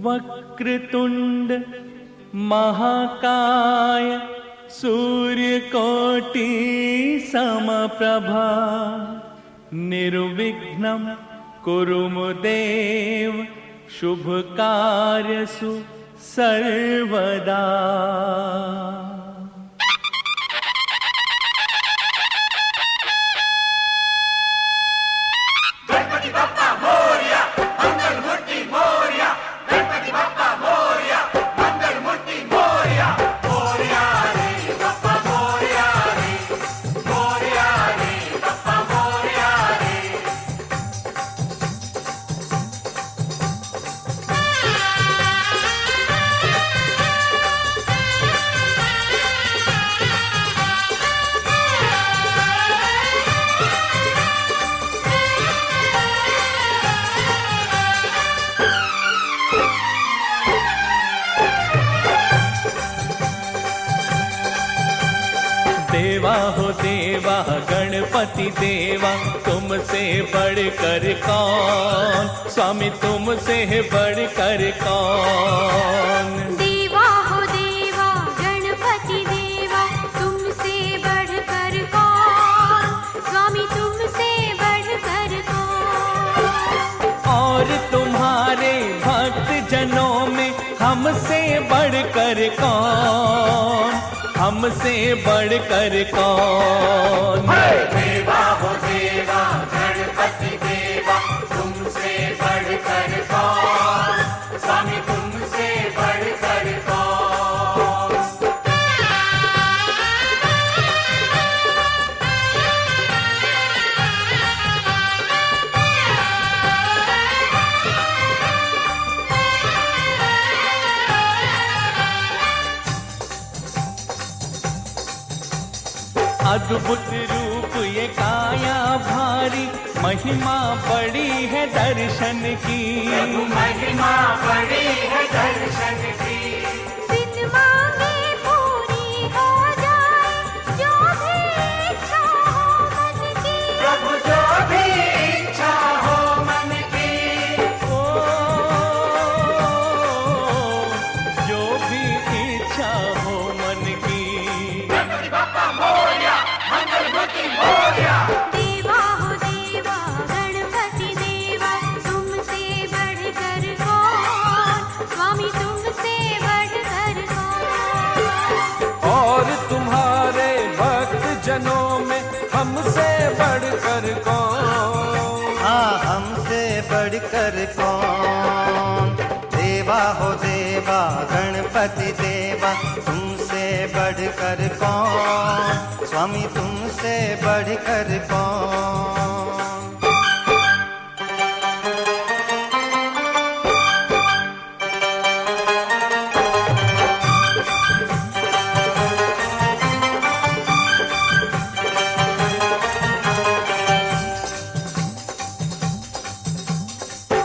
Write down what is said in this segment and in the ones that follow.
वक्रतुंड महाकाय सूर्यकोटि समप्रभा निर्विघ्नं कुरु देव शुभ कार्यसु सर्वदा। गणपति बप्पा मोरया मंगल मूर्ति मोरया, गणपति बप्पा मोरया मंगल मूर्ति मोरया। मोरया रे बप्पा मोरया रे, मोरया रे बप्पा मोरया रे। देवा हो देवा गणपति देवा, तुमसे बढ़कर कौन, स्वामी तुमसे बढ़कर कौन। देवा हो देवा गणपति देवा, तुमसे बढ़कर कौन, स्वामी तुमसे बढ़कर कौन। और तुम्हारे भक्त जनों में हमसे बढ़कर कौन, हमसे बढ़कर कौन। देवा हो देवा गणपति देवा, तुमसे बढ़कर कौन, स्वामी तुमसे बढ़कर कौन। अद्भुत रूप ये काया भारी, महिमा बड़ी है दर्शन की, महिमा बड़ी है दर्शन की। बिन मांगे पूरी हो जाए जो भी इच्छा हो मन की, प्रभु जो भी इच्छा हो मन की। ओ जो भी इच्छा हो मन की। गणपति बप्पा मोरया मंगल मूर्ति मोरया। देवा हो देवा गणपति देवा, तुमसे बढ़कर कौन, स्वामी तुमसे बढ़कर कौन। और तुम्हारे भक्त जनों में हमसे बढ़कर कौन, हाँ हमसे बढ़कर कौन। देवा हो देवा गणपति देवा, तुमसे बढ़कर कौन, स्वामी तुमसे बढ़कर कौन।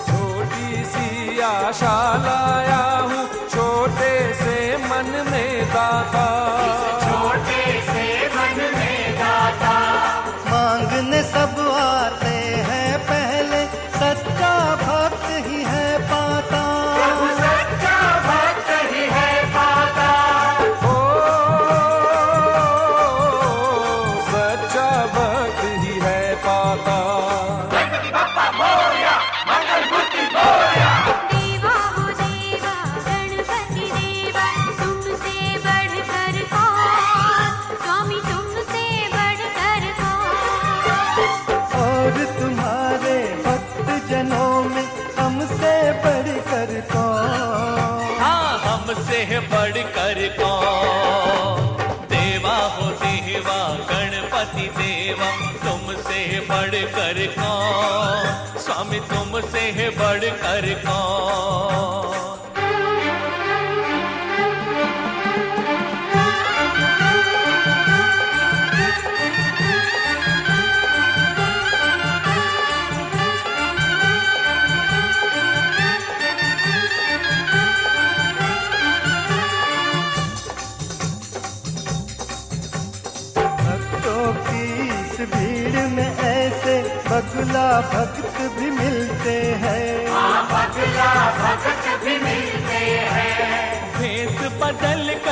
छोटी सी आशा लाया हूँ छोटे से मन में दाता, छोटे से मन में दाता। मांगने सब आते हैं पहले, सच्चा भक्त ही है पाता। प्रभु सच्चा भक्त ही है पाता। ओ सच्चा भक्त ही है पाता। गणपति बप्पा मोरया मंगल मूर्ति मोरया। देवा हो देवा गणपति देवा, तुमसे बढ़कर कौन, स्वामी तुमसे बढ़कर कौन। और तुम्हारे भक्त जनों में हमसे बढ़कर कौन, हाँ हमसे बढ़कर कौन। देवा हो देवा गणपति देवा, तुमसे बढ़कर कौन, स्वामी तुमसे बढ़कर कौन। भक्तों की इस भीड़ में ऐसे बगुला भक्त भी मिलते हैं। हाँ, बगुला भक्त भी मिलते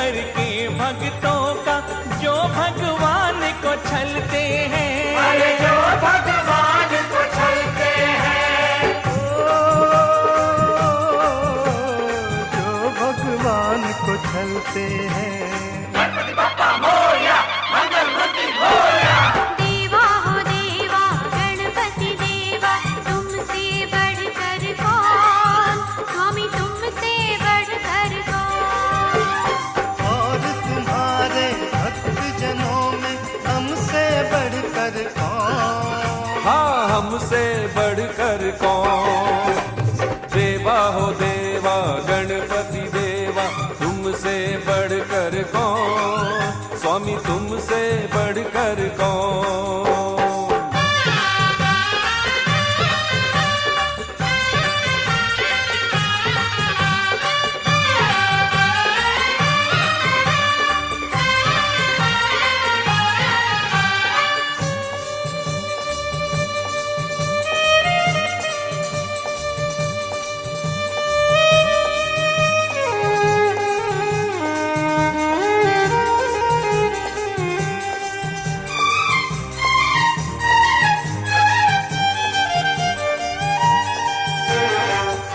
भर के भक्तों का जो भगवान को छलते हैं। अरे जो भगवान को छलते हैं, जो भगवान को छलते हैं। गणपति बप्पा मोरया, मंगल मूर्ति मोरया। देवा हो देवा गणपति देवा, तुमसे बढ़कर कौन, स्वामी तुमसे बढ़कर कौन। और तुम्हारे भक्त जनों में हमसे बढ़कर कौन। हाँ, हमसे बढ़कर कौन। देवा हो देवा गणपति देवा, तुमसे बढ़कर कौन, स्वामी तुमसे बढ़कर कौन।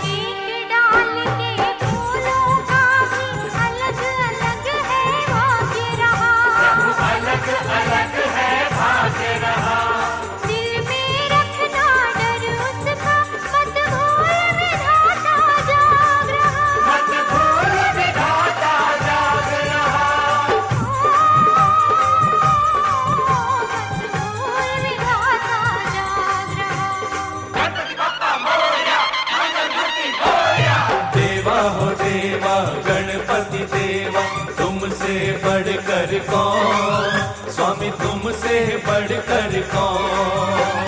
एक डाल के फूलों का भी अलग अलग है भाग्य रहा। अलग अलग है भाग्य रहा। दिल में रखना डर उसका, मत भूल विधाता जाग रहा। मत भूल विधाता जाग रहा। मत भूल विधाता जाग रहा। गणपति बप्पा मोरया, मंगल मूर्ति मोरया। देवा हो देवा गणपति देवा, तुमसे बढ़कर कौन, स्वामी तुमसे बढ़कर कौन।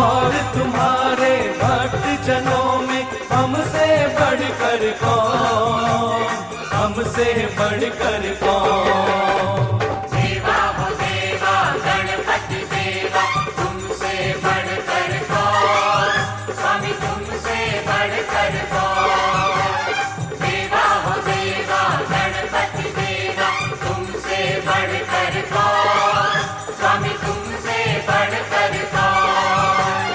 और तुम्हारे भक्त जनों में हमसे बढ़कर कौन, हमसे बढ़कर कौन। देवा हो देवा गणपति देवा, तुमसे बढ़कर कौन, स्वामी तुमसे बढ़कर कौन। देवा हो देवा गणपति देवा, तुमसे बढ़कर कौन, स्वामी तुमसे बढ़कर कौन।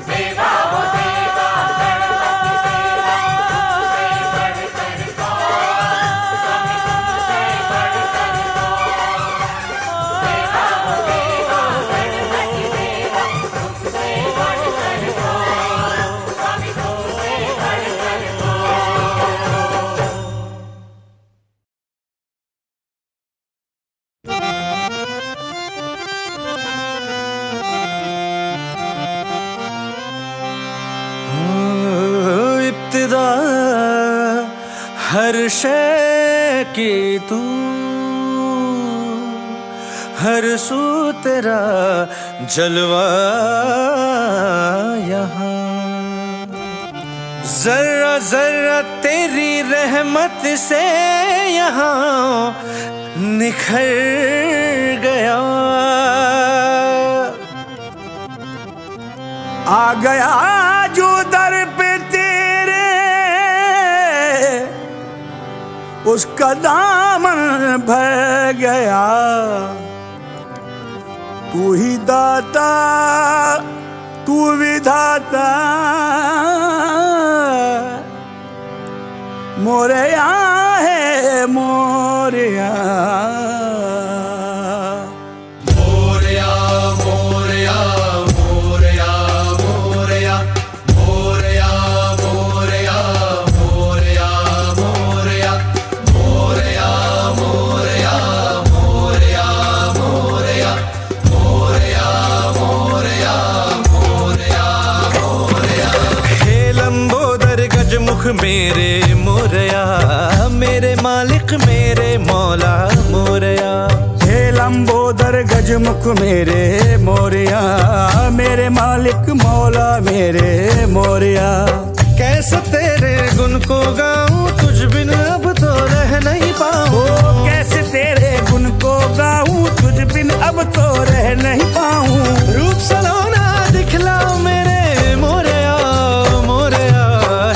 देवा हो देवा गणपति देवा, तुमसे बढ़कर कौन, स्वामी तुमसे बढ़कर कौन। देवा हो देवा गणपति देवा, तुमसे बढ़कर कौन, स्वामी तुमसे बढ़कर कौन। इब्तिदा हर शय की तू, हर सू तेरा जलवा यहाँ। जर्रा जर्रा तेरी रहमत से यहाँ निखर गया। आ गया जो दर पे तेरे, उसका दामन भर गया। तू ही दाता तू विधाता, मोरया है मोरया। मोरया मोरया मोरया मोरया मोरया मोरया मोरया मोरया मोरया मोरया मोरया मोरया मोरया मोरया मोरया मोरया। हे लंबोदर गजमुख मेरे मोरया, मेरे मालिक मेरे मौला मोरया। हे लंबोदर गजमुख मेरे मोरया, मेरे मालिक मौला मेरे मोरया। कैसे तेरे गुण को गाऊं, तुझ बिन अब तो रह नहीं पाऊं। ओ कैसे तेरे गुण को गाऊं, तुझ बिन अब तो रह नहीं पाऊं। रूप सलोना दिखलाओ मेरे मोरया मोरया।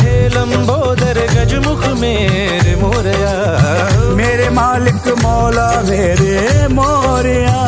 हे लंबोदर गजमुख मेरे मोरया, मेरे मालिक मौला मेरे मोरिया।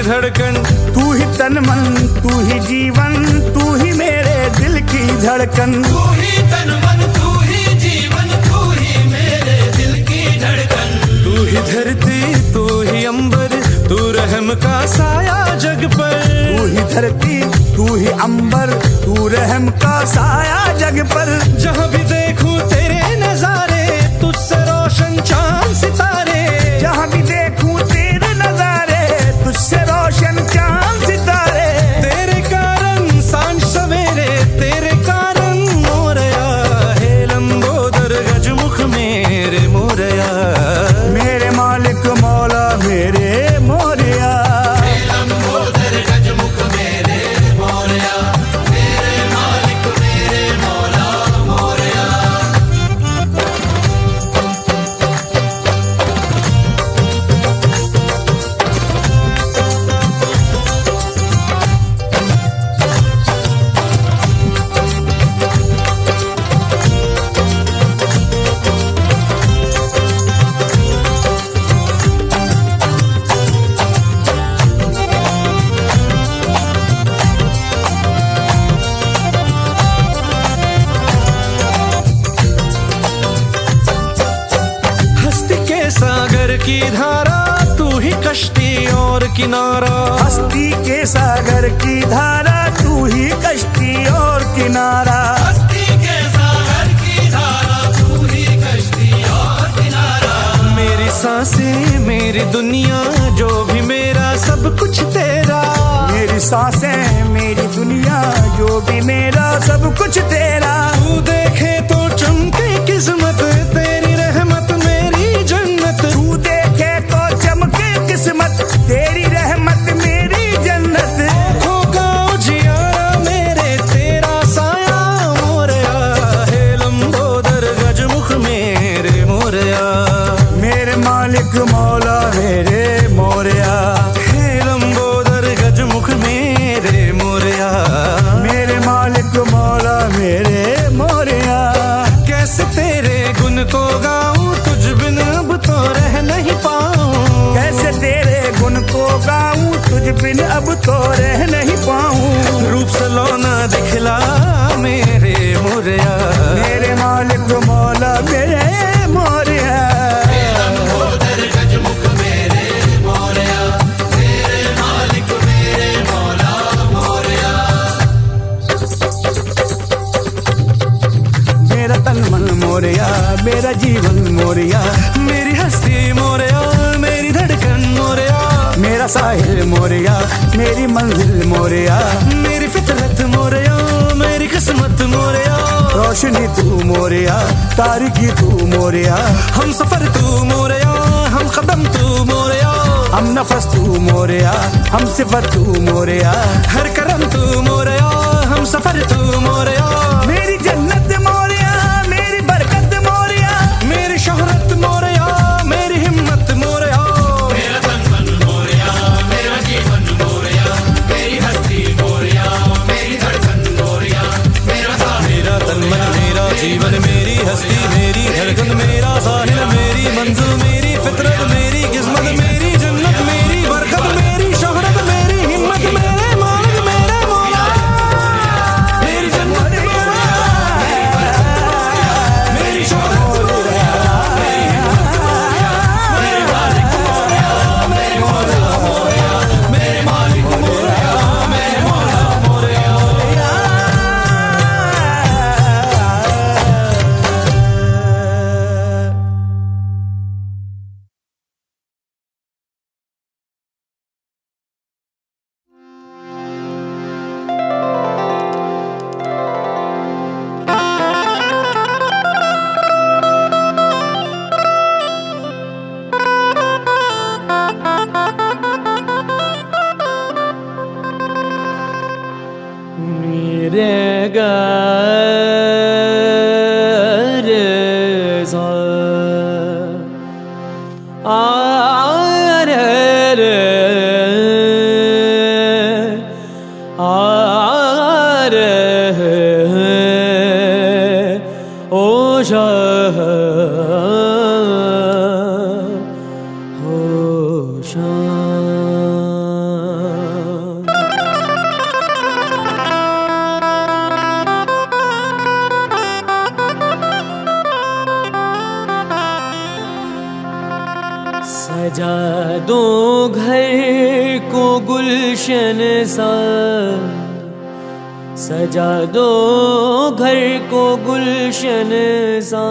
धड़कन तू ही तन मन, तू ही जीवन, तू ही मेरे दिल की धड़कन। तू ही तन मन, तू ही जीवन, तू ही मेरे दिल की धड़कन। तू ही धरती, तू ही अंबर, तू रहम का साया जग पर। तू ही धरती, तू ही अंबर, तू रहम का साया जग पर। जहाँ भी देखूं तेरे नजारे, तुझसे रोशन चांद सितारे। जहाँ भी देखूं तेरे नजारे, तुझसे रोशन चांद सितारे। तेरे कारण सांझ सवेरे, तेरे कारण मोरया है लंबोदर गजमुख मेरे मोरया। मेरे मालिक मौला मेरे मोरिया। लंबोदर गजमुख मेरे मोरया, मेरे मालिक मेरे मौला मोरया। हस्ती के सागर की धारा, तू ही कश्ती और किनारा। हस्ती के सागर की धारा, तू ही कश्ती और किनारा। हस्ती के सागर की धारा, तू ही कश्ती और किनारा। मेरी सांसें मेरी दुनिया, जो भी मेरा सब कुछ तेरा। मेरी सांसें मेरी दुनिया, जो भी मेरा सब कुछ तेरा। तू देखे तो चमके किस्मत, तेरी रहमत मेरी जन्नत। तू देखे तो चमके किस्मत, तेरी रहमत मेरी जन्नत। आँखों का उजियारा मेरे, तेरा साया मोरया है लंबोदर गजमुख मेरे मोरया। मेरे मालिक मौला मेरे मोरिया। हे लंबोदर गजमुख मेरे मोरया। मेरे मालिक मौला मेरे मोरिया। कैसे तेरे गुण को गाऊं, तुझ बिन अब तो रह नहीं पाऊं। कैसे तेरे गुण को गाऊं, तुझ बिन अब तो रह नहीं पाऊं। रूप सलोना दिखला मेरे मोरया। मेरे मालिक मौला मेरे मोरिया। लंबोदर गजमुख मेरे मोरया, मेरे मालिक मेरे मौला मोरया। मेरा तन मन मोरिया, मेरा जीवन मोरिया। मेरी हस्ती मोरया, मेरी धड़कन मोरया। मेरा साहिल मोरिया, मेरी मंजिल मोरिया। मेरी फितरत मोरया, मेरी किस्मत मोरया। रोशनी तू मोरिया, तारीकी तू मोरिया। हम सफर तू मोरया, हम कदम तू मोरया। हम नफस तू मोरिया, हम सिफत तू मोरिया। हर करम तू मोरया, हम सफर तू मोरया। मेरी जन्नत मोरिया, मेरी बरकत मोरिया। मेरी शोहरत मोरया, मेरी हिम्मत मोरया। मेरा तन मन मोरया, मेरा जीवन मोरया। मेरी हस्ती मोरया, मेरी धड़कन मोरया। मेरा तन मन मेरा जीवन, मेरी हस्ती मेरी धड़कन, मेरा साहिल मेरी मंजिल, मेरी फितरत मेरी किस्मत, मेरी जन्नत मेरी बरकत, मेरी शोहरत मेरी हिम्मत, मेरे मालिक मेरे मौला। मेरी जन्नत मेरी शोहरत मेरी हिम्मत, मेरे मालिक मेरे मौला मोरया। मेरे मालिक मोरया, मेरे मौला मोरया। सा आ रे रे आ रे ओ शाह हो शाह। सजा दो घर को गुलशन सा, सजा दो घर को गुलशन सा,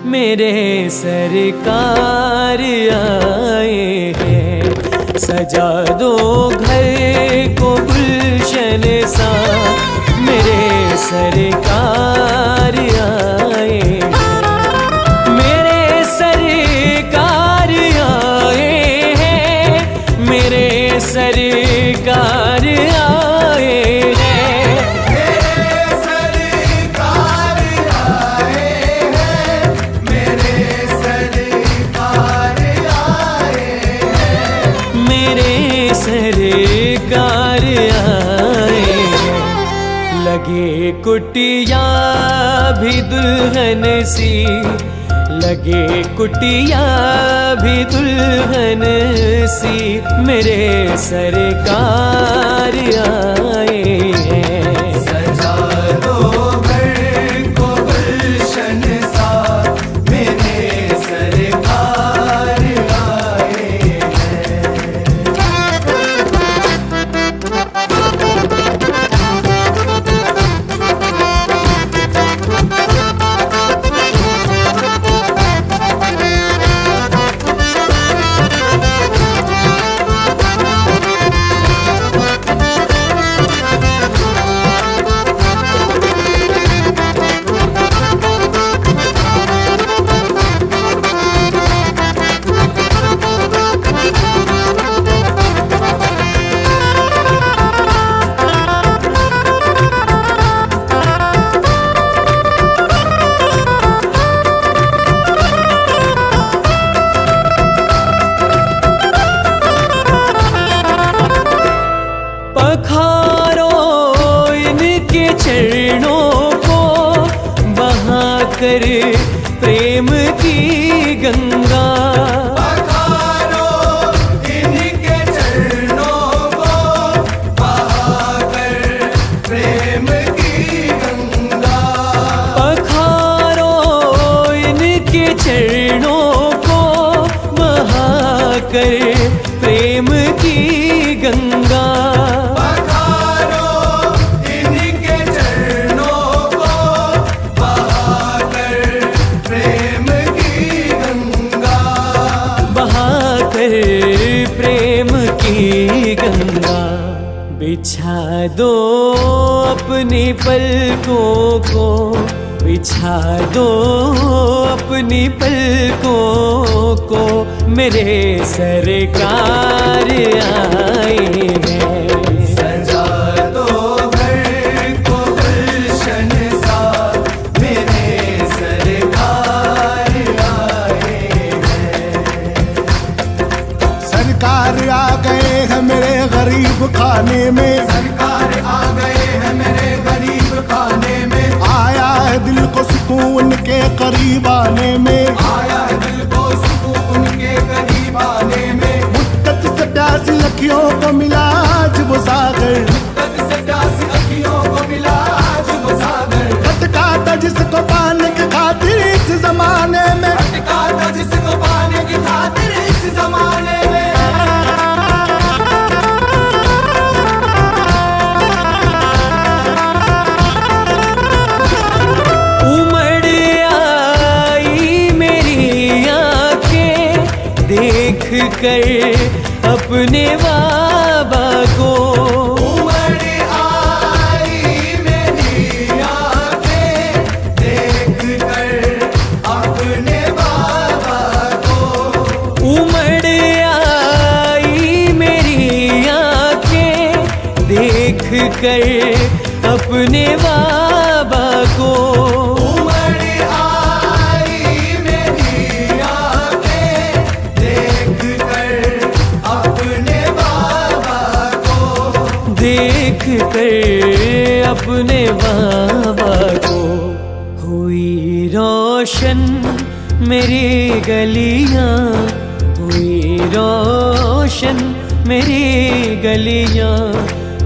मेरे सरकार आए हैं। सजा दो घर को गुलशन सा, मेरे सरकार आए हैं। मेरे सरकार आए हैं, मेरे सरकार आए हैं। मेरे सरकार आए हैं। लगे कुटिया भी दुल्हन सी, लगे कुटिया भी दुल्हन सी, मेरे सरकार आए हैं। सजा दो घर को गुलशन सा, मेरे सरकार आए हैं। पखारो इनके चरणों को, बहाकर प्रेम की गंगा। पखारो इनके चरणों को, बहाकर प्रेम की गंगा। पखारो इनके चरणों को, बहाकर प्रेम की गंगा। पखारो इनके चरणों को, बहाकर प्रेम की गंगा। बहाकर प्रेम की गंगा। बिछा दो अपनी पलकों को, बिछा दो अपनी पलकों को, मेरे सरकार आए हैं। सजा दो घर को गुलशन सा, मेरे सरकार आए हैं। सरकार आ गए हैं मेरे गरीब खाने में, सरकार आ गए हैं मेरे गरीब खाने में। आया है दिल को सुकून के करीब आने में, आया है दिल को सुकून के करीब आने में। मुद्दत से प्यासी अखियों को मिला आज वो सागर, मुद्दत से प्यासी अखियों को मिला आज वो सागर। खटका था जिसको पाने की खातिर इस जमाने में, खटका था जिसको पाने की खातिर इस जमाने में। उमड़ आई मेरी आंखें देख कर अपने बाबा को। उमड़ आई मेरी आंखें देख कर अपने बाबा को। उमड़ आई मेरी आंखें देख कर अपने बाबा को। उमड़ आई अपने बाबा को। हुई रोशन मेरी गलियां, हुई रोशन मेरी गलियां,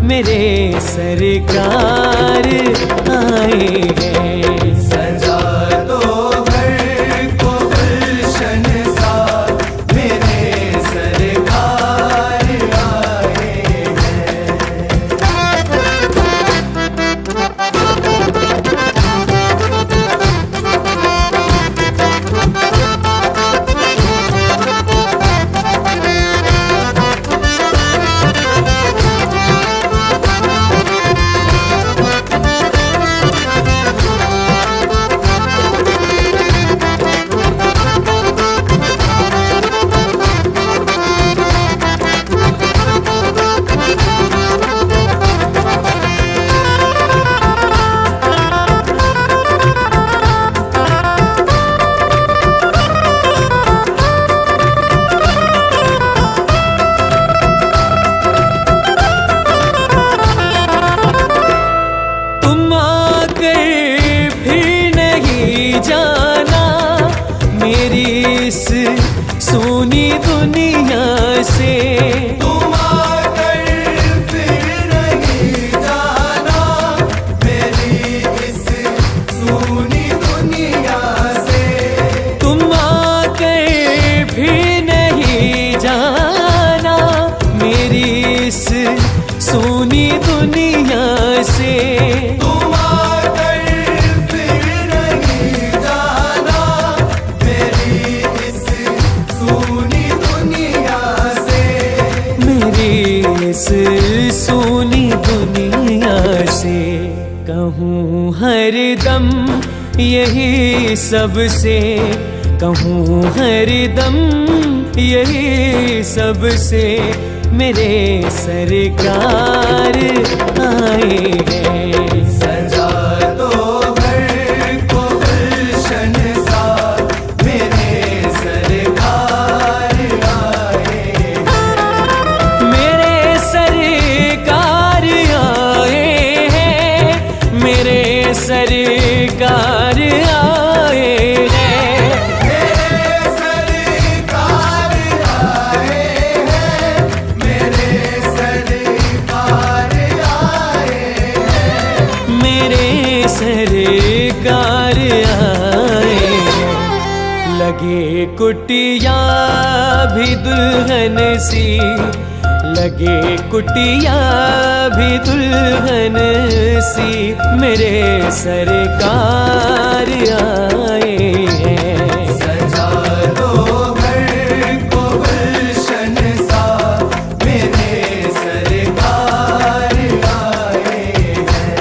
मेरे सरकार आए हैं। सजा दो घर को गुलशन सा, मेरे सरकार आए हैं। सोनी दुनिया से तुम आकर फिर नहीं जाना, मेरी इस सूनी दुनिया से। तुम आकर फिर नहीं जाना, मेरी इस सोनी दुनिया से। तुम आकर फिर नहीं जाना, मेरी इस सूनी दुनिया से। मेरी इस सोनी दुनिया से। कहूँ हरदम यही सबसे, कहूँ हरदम यही सबसे, मेरे सरकार आए हैं। सजा दो घर को गुलशन सा, मेरे सरकार आए हैं। मेरे सरकार आए हैं, मेरे सरकार आए हैं। मेरे सरकार आए हैं, मेरे सरकार आए हैं। मेरे सरकार आए हैं। लगे कुटिया भी दुल्हन सी, लगे कुटिया भी दुल्हन सी, मेरे सरकार आए हैं। सजा दो घर को गुलशन सा, मेरे सरकार आए हैं।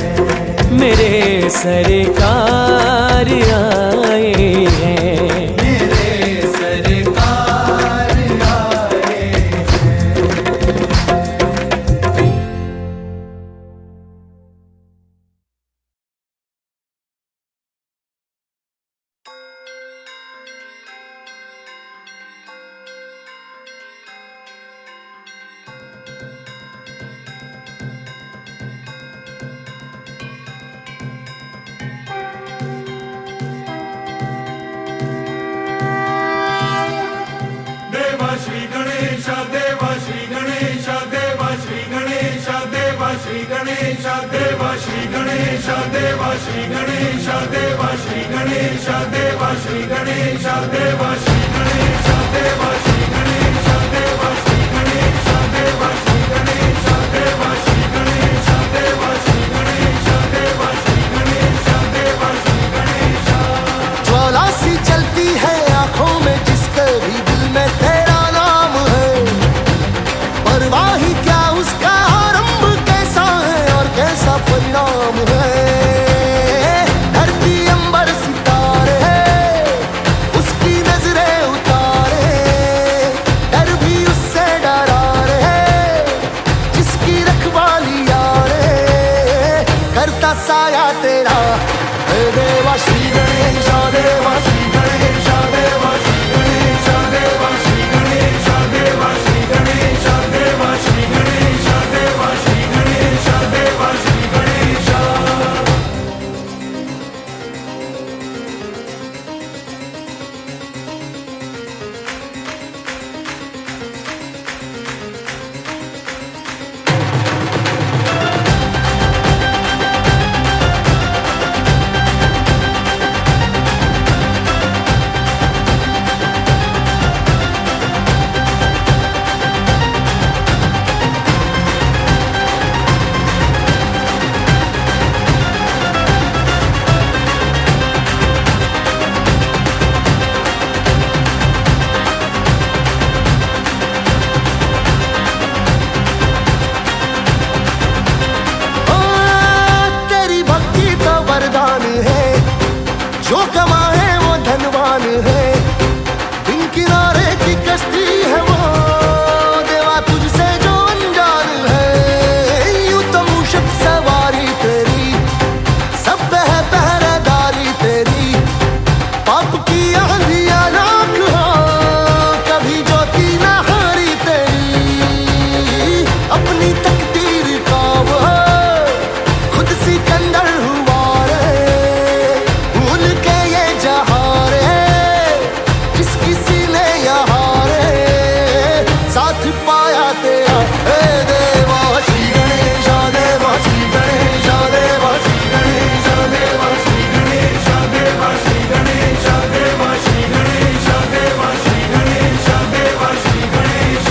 मेरे सरकार आए हैं। मेरे सरकार आए हैं। देवा श्री गणेश, देवा श्री गणेश, देवा श्री गणेश, देवा श्री गणेश, देवा श्री गणेश, देवा श्री गणेश, देवा श्री गणेश, देवा श्री गणेश, देवा श्री गणेश, देवा श्री गणेश, देवा श्री गणेश, देवा श्री गणेश, देवा श्री गणेश, देवा श्री गणेश, देवा श्री गणेश, देवा श्री गणेश। ज्वाला सी चलती है आंखों में, जिसके भी दिल में तेरा नाम है। परवाह ही क्या उसका आरंभ कैसा है और कैसा परिणाम है। धरती अंबर सितारे, उसकी नजरें तूफान है, दिन किनारे की कश्ती है वो, देवा तुझसे जो अनजान है। यूं तो मूषक सवारी तेरी, सब पे है पहरेदारी तेरी, पाप की आंधियां लाख हो, कभी ज्योति न हारी तेरी। अपनी तकदीर का वो खुद सिकंदर हुआ रे, भूल के ये जहां रे, जिस किसी ने यहाँ रे साथ पाया तेरा। हे देवा श्री गणेश देवा, श्री गणेश देवा, श्री गणेश देवा, श्री गणेश देवा, श्री गणेश देवा, श्री गणेश देवा, श्री गणेश देवा, श्री गणेश।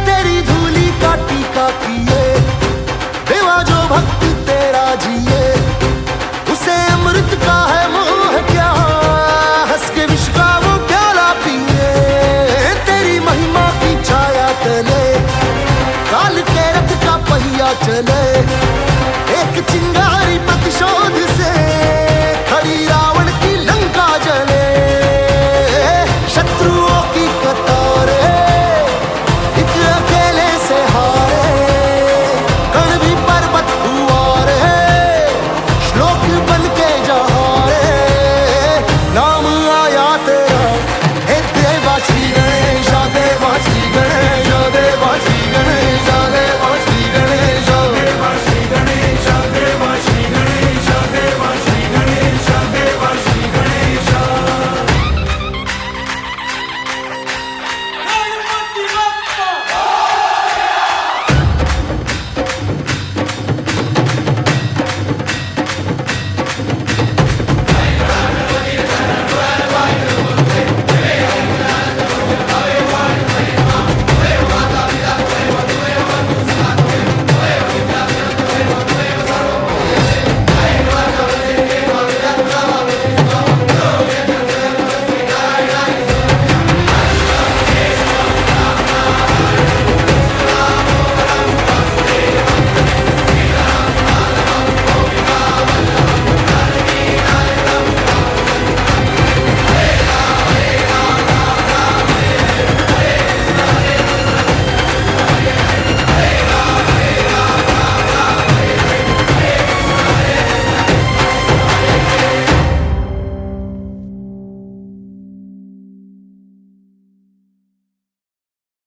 तेरी धूली का टीका किए, देवा जो भक्त तेरा जिए, उसे अमृत का है मोह क्या, हंस के विष का वो प्याला पिए। तेरी महिमा की छाया तले, काल के रथ का पहिया चले, एक चिंगारी प्रतिशोध से